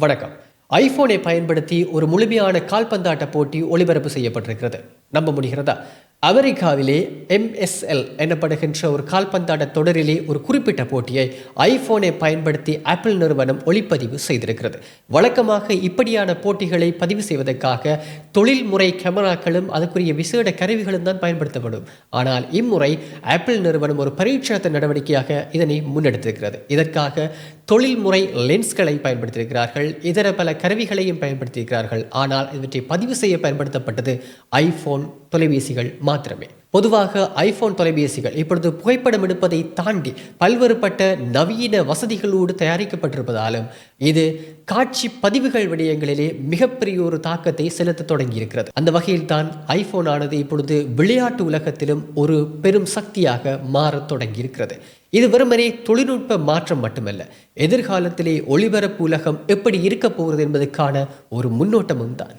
வணக்கம். ஐபோனை பயன்படுத்தி ஒரு முழுமையான கால்பந்தாட்ட போட்டி ஒளிபரப்பு செய்யப்பட்டிருக்கிறது. நம்ப முடிகிறதா? அமெரிக்காவிலே MSL எனப்படுகின்ற ஒரு கால்பந்தாட்ட தொடரிலே ஒரு குறிப்பிட்ட போட்டியை ஐபோனை பயன்படுத்தி ஆப்பிள் நிறுவனம் ஒளிப்பதிவு செய்திருக்கிறது. வழக்கமாக இப்படியான போட்டிகளை பதிவு செய்வதற்காக தொழில்முறை கேமராக்களும் அதுக்குரிய விசேட கருவிகளும் தான் பயன்படுத்தப்படும். ஆனால் இம்முறை ஆப்பிள் நிறுவனம் ஒரு பரீட்சார்த்த நடவடிக்கையாக இதனை முன்னெடுத்திருக்கிறது. இதற்காக தொழில்முறை லென்ஸ்களை பயன்படுத்தியிருக்கிறார்கள், இதர பல கருவிகளையும் பயன்படுத்தியிருக்கிறார்கள். ஆனால் இவற்றை பதிவு செய்ய பயன்படுத்தப்பட்டது ஐபோன் தொலைபேசிகள் மாத்திரமே. பொதுவாக ஐபோன் தொலைபேசிகள் இப்பொழுது புகைப்படம் எடுப்பதை தாண்டி பல்வேறுபட்ட நவீன வசதிகளோடு தயாரிக்கப்பட்டிருப்பதாலும் இது காட்சி பதிவுகள் விடயங்களிலே மிகப்பெரிய ஒரு தாக்கத்தை செலுத்த தொடங்கியிருக்கிறது. அந்த வகையில் தான் ஐபோன் ஆனது இப்பொழுது விளையாட்டு உலகத்திலும் ஒரு பெரும் சக்தியாக மாறத் தொடங்கியிருக்கிறது. இது வெறுமனே தொழில்நுட்ப மாற்றம் மட்டுமல்ல, எதிர்காலத்திலே ஒளிபரப்பு உலகம் எப்படி இருக்க போகிறது என்பதற்கான ஒரு முன்னோட்டமும் தான்.